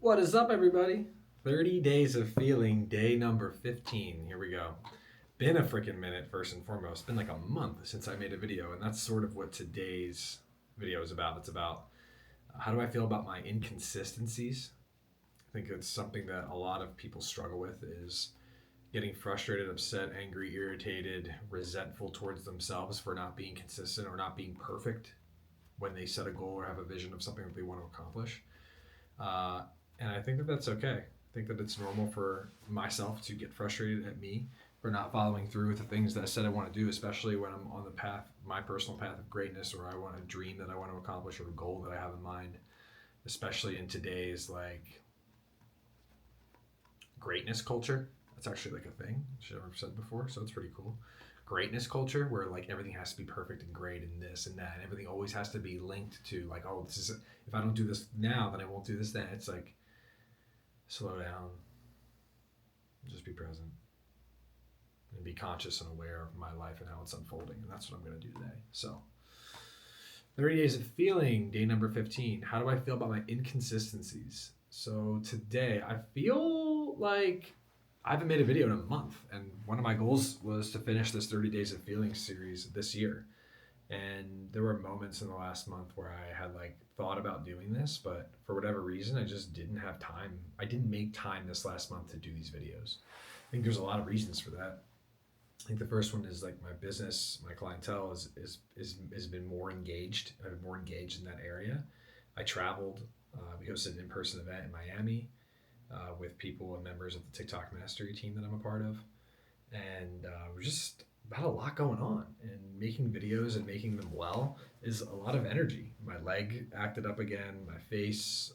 What is up, everybody? 30 days of feeling, day number 15. Here we go. Been a freaking minute, first and foremost. Been like a month since I made a video, and that's sort of what today's video is about. It's about how do I feel about my inconsistencies. I think it's something that a lot of people struggle with is getting frustrated, upset, angry, irritated, resentful towards themselves for not being consistent or not being perfect when they set a goal or have a vision of something that they want to accomplish. Uh, and I think that that's okay. I think that it's normal for myself to get frustrated at me for not following through with the things that I said I want to do, especially when I'm on the path, my personal path of greatness, or I want a dream that I want to accomplish or a goal that I have in mind, especially in today's like greatness culture. That's actually like a thing I've never said before, so it's pretty cool. Greatness culture where like everything has to be perfect and great and this and that, and everything always has to be linked to like, oh, this is if I don't do this now, then I won't do this then. It's like slow down, just be present, and be conscious and aware of my life and how it's unfolding. And that's what I'm going to do today. So, 30 days of feeling, day number 15. How do I feel about my inconsistencies? So, today I feel like I haven't made a video in a month. And one of my goals was to finish this 30 days of feeling series this year. And there were moments in the last month where I had like thought about doing this, but for whatever reason, I just didn't have time. I didn't make time this last month to do these videos. I think there's a lot of reasons for that. I think the first one is like my business, my clientele has been more engaged. I've been more engaged in that area. I traveled. We hosted an in-person event in Miami with people and members of the TikTok Mastery team that I'm a part of, and we're just about a lot going on, and making videos and making them well is a lot of energy. My leg acted up again, my face,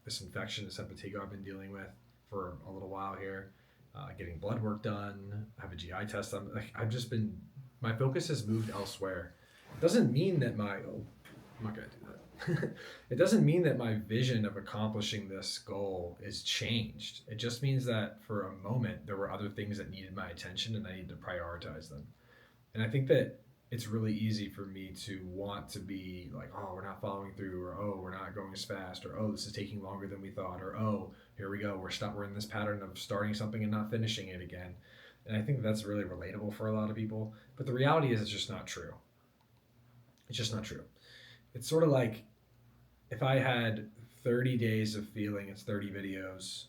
this infection, this impetigo I've been dealing with for a little while here, getting blood work done, I have a GI test. I've just been, my focus has moved elsewhere. It doesn't mean that I'm not gonna do that. It doesn't mean that my vision of accomplishing this goal is changed. It just means that for a moment there were other things that needed my attention and I needed to prioritize them. And I think that it's really easy for me to want to be like, oh, we're not following through, or oh, we're not going as fast, or oh, this is taking longer than we thought, or oh, here we go, we're in this pattern of starting something and not finishing it again. And I think that's really relatable for a lot of people. But the reality is it's just not true. It's just not true. It's sort of like if I had 30 days of feeling, it's 30 videos.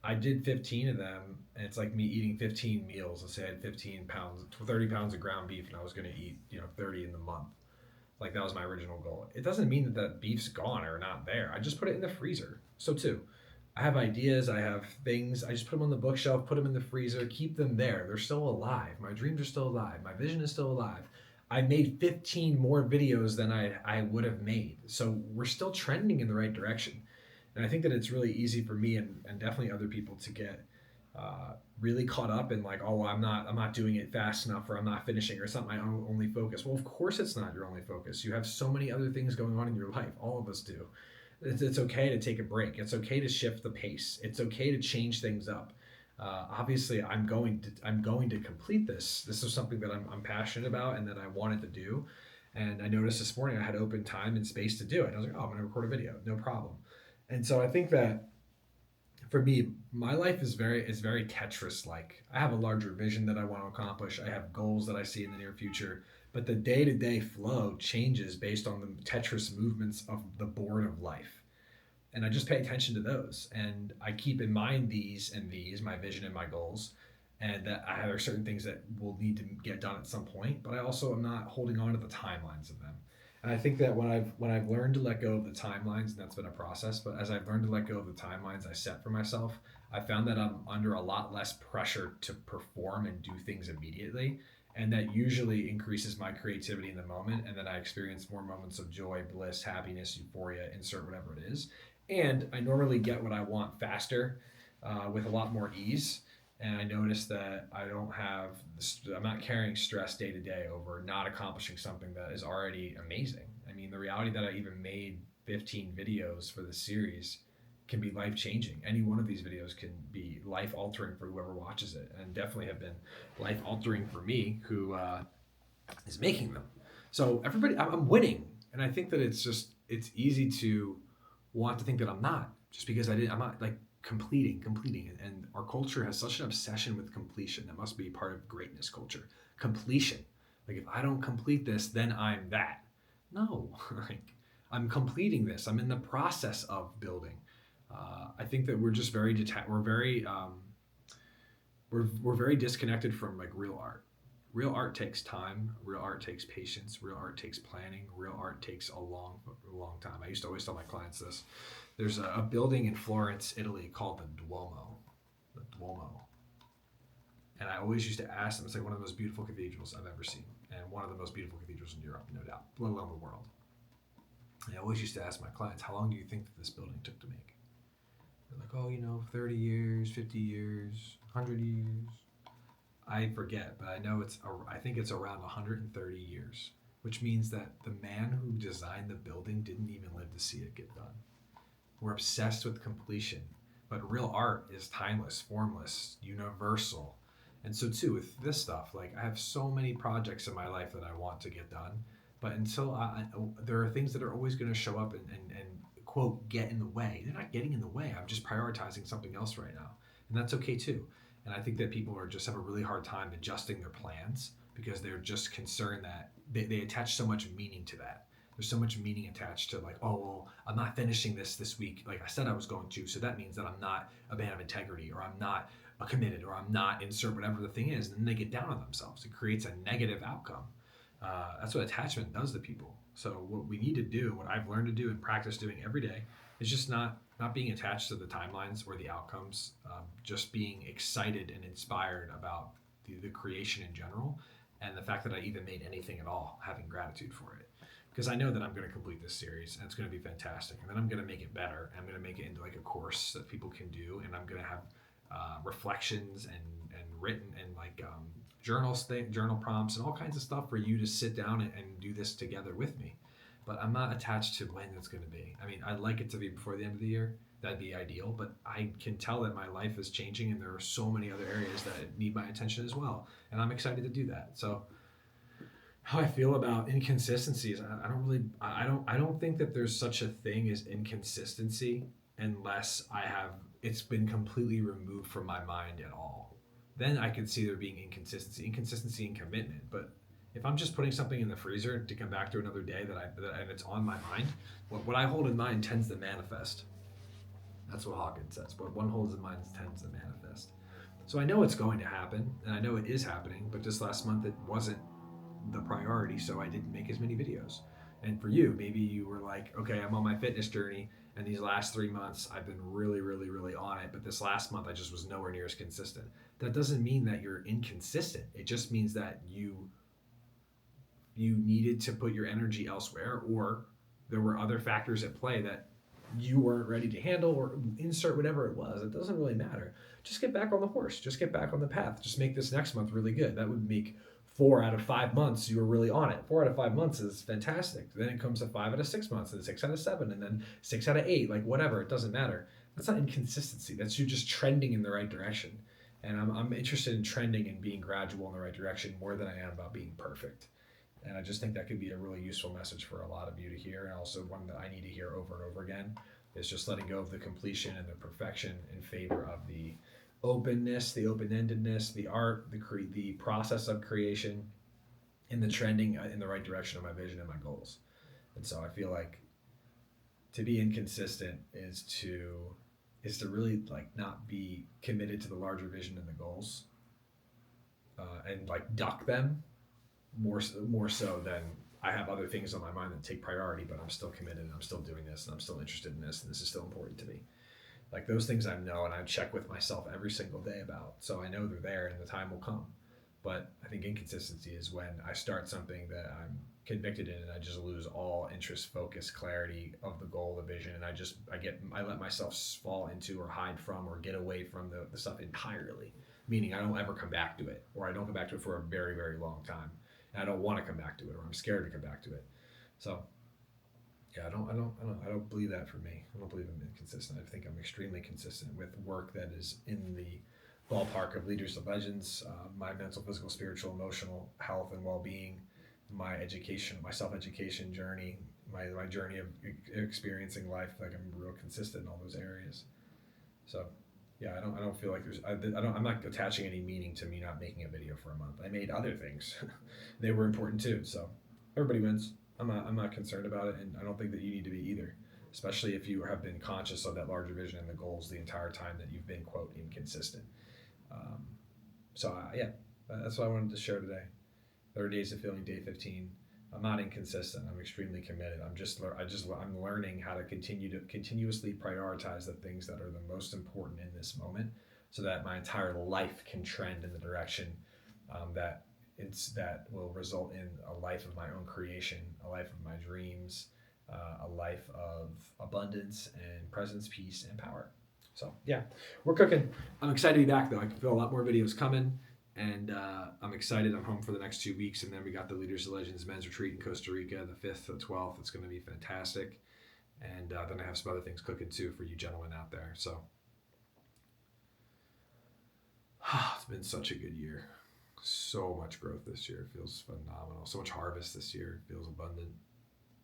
I did 15 of them, and it's like me eating 15 meals. Let's say I had 15 pounds, 30 pounds of ground beef, and I was going to eat, 30 in the month. Like that was my original goal. It doesn't mean that that beef's gone or not there. I just put it in the freezer. So too, I have ideas, I have things. I just put them on the bookshelf, put them in the freezer, keep them there. They're still alive. My dreams are still alive. My vision is still alive. I made 15 more videos than I would have made. So we're still trending in the right direction. And I think that it's really easy for me and definitely other people to get really caught up in like, oh, I'm not doing it fast enough, or I'm not finishing, or it's not my only focus. Well, of course it's not your only focus. You have so many other things going on in your life. All of us do. It's okay to take a break. It's okay to shift the pace. It's okay to change things up. Obviously, I'm going to complete this. This is something that I'm passionate about and that I wanted to do. And I noticed this morning I had open time and space to do it. I was like, oh, I'm going to record a video, no problem. And so I think that for me, my life is very Tetris like. I have a larger vision that I want to accomplish. I have goals that I see in the near future, but the day-to-day flow changes based on the Tetris movements of the board of life. And I just pay attention to those, and I keep in mind these, my vision and my goals, and that I have certain things that will need to get done at some point, but I also am not holding on to the timelines of them. And I think that when I've learned to let go of the timelines, and that's been a process, but as I've learned to let go of the timelines I set for myself, I found that I'm under a lot less pressure to perform and do things immediately. And that usually increases my creativity in the moment, and then I experience more moments of joy, bliss, happiness, euphoria, insert whatever it is. And I normally get what I want faster, with a lot more ease. And I notice that I'm not carrying stress day to day over not accomplishing something that is already amazing. I mean, the reality that I even made 15 videos for this series can be life changing. Any one of these videos can be life altering for whoever watches it, and definitely have been life altering for me who is making them. So everybody, I'm winning. And I think that it's easy to want to think that I'm not, just because I'm not like completing. And our culture has such an obsession with completion. That must be part of greatness culture. Completion. Like, if I don't complete this, then I'm that. No, like, I'm completing this. I'm in the process of building. I think that we're just very we're very disconnected from like real art. Real art takes time. Real art takes patience. Real art takes planning. Real art takes a long time. I used to always tell my clients this. There's a building in Florence, Italy called the Duomo. The Duomo. And I always used to ask them, it's like one of the most beautiful cathedrals I've ever seen, and one of the most beautiful cathedrals in Europe, no doubt, let alone the world. And I always used to ask my clients, how long do you think that this building took to make? They're like, oh, 30 years, 50 years, 100 years. I forget, but I think it's around 130 years, which means that the man who designed the building didn't even live to see it get done. We're obsessed with completion, but real art is timeless, formless, universal. And so too with this stuff, like, I have so many projects in my life that I want to get done, but there are things that are always going to show up and quote get in the way. They're not getting in the way. I'm just prioritizing something else right now, and that's okay too. And I think that people just have a really hard time adjusting their plans because they're just concerned that they attach so much meaning to that. There's so much meaning attached to, like, oh, well, I'm not finishing this week like I said I was going to, so that means that I'm not a man of integrity, or I'm not committed, or I'm not insert whatever the thing is. And then they get down on themselves. It creates a negative outcome. That's what attachment does to people. So what we need to do, what I've learned to do and practice doing every day, is just not being attached to the timelines or the outcomes, just being excited and inspired about the creation in general, and the fact that I even made anything at all, having gratitude for it. Because I know that I'm going to complete this series and it's going to be fantastic, and then I'm going to make it better. I'm going to make it into like a course that people can do, and I'm going to have reflections and written and like journal prompts and all kinds of stuff for you to sit down and do this together with me. But I'm not attached to when it's going to be. I mean, I'd like it to be before the end of the year. That'd be ideal. But I can tell that my life is changing, and there are so many other areas that need my attention as well. And I'm excited to do that. So, how I feel about inconsistencies, I don't think that there's such a thing as inconsistency unless it's been completely removed from my mind at all. Then I could see there being inconsistency and commitment. But if I'm just putting something in the freezer to come back to another day and it's on my mind, what I hold in mind tends to manifest. That's what Hawkins says. What one holds in mind tends to manifest. So I know it's going to happen, and I know it is happening, but this last month it wasn't the priority, so I didn't make as many videos. And for you, maybe you were like, okay, I'm on my fitness journey, and these last 3 months I've been really, really, really on it, but this last month I just was nowhere near as consistent. That doesn't mean that you're inconsistent. It just means that you needed to put your energy elsewhere, or there were other factors at play that you weren't ready to handle, or insert whatever it was. It doesn't really matter. Just get back on the horse. Just get back on the path. Just make this next month really good. That would make 4 out of 5 months you were really on it. 4 out of 5 months is fantastic. Then it comes to 5 out of 6 months, and 6 out of 7, and then 6 out of 8. Like, whatever, it doesn't matter. That's not inconsistency. That's you just trending in the right direction. And I'm interested in trending and being gradual in the right direction more than I am about being perfect. And I just think that could be a really useful message for a lot of you to hear, and also one that I need to hear over and over again, is just letting go of the completion and the perfection in favor of the openness, the open-endedness, the art, the process of creation, and the trending in the right direction of my vision and my goals. And so I feel like to be inconsistent is to really like not be committed to the larger vision and the goals, and like duck them more so than I have other things on my mind that take priority, but I'm still committed and I'm still doing this and I'm still interested in this and this is still important to me. Like, those things I know and I check with myself every single day about. So I know they're there and the time will come. But I think inconsistency is when I start something that I'm convicted in and I just lose all interest, focus, clarity of the goal, the vision, and I let myself fall into or hide from or get away from the stuff entirely. Meaning I don't ever come back to it, or I don't come back to it for a very, very long time. And I don't want to come back to it, or I'm scared to come back to it. So yeah, I don't believe that for me. I don't believe I'm inconsistent. I think I'm extremely consistent with work that is in the ballpark of leaders of legends, my mental, physical, spiritual, emotional health and well-being, my education, my self-education journey, my journey of experiencing life. Like I'm real consistent in all those areas. So yeah, I don't feel like I'm not attaching any meaning to me not making a video for a month. I made other things. They were important too. So everybody wins. I'm not concerned about it, and I don't think that you need to be either. Especially if you have been conscious of that larger vision and the goals the entire time that you've been quote inconsistent. Um, yeah, that's what I wanted to share today. 30 days of feeling, day 15. I'm not inconsistent. I'm extremely committed. I'm learning how to continuously prioritize the things that are the most important in this moment, so that my entire life can trend in the direction that will result in a life of my own creation, a life of my dreams, a life of abundance and presence, peace, and power. So yeah, we're cooking. I'm excited to be back though. I can feel a lot more videos coming. And I'm excited. I'm home for the next 2 weeks, and then we got the Leaders of Legends men's retreat in Costa Rica, the 5th to the 12th. It's going to be fantastic. And then I have some other things cooking too for you gentlemen out there. So it's been such a good year. So much growth this year. It feels phenomenal. So much harvest this year. It feels abundant.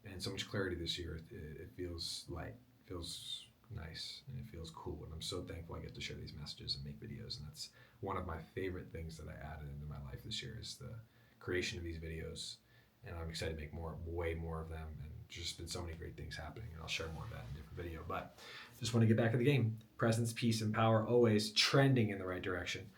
And so much clarity this year. It feels light. It feels nice, and it feels cool. And I'm so thankful I get to share these messages and make videos. And that's one of my favorite things that I added into my life this year, is the creation of these videos. And I'm excited to make way more of them. And just been so many great things happening, and I'll share more of that in a different video. But just want to get back in the game. Presence, peace, and power, always trending in the right direction.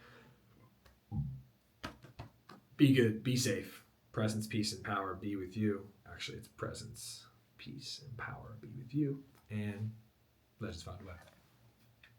Be good, be safe. Presence, peace, and power be with you. Actually, it's presence, peace, and power be with you. And Legends found a way.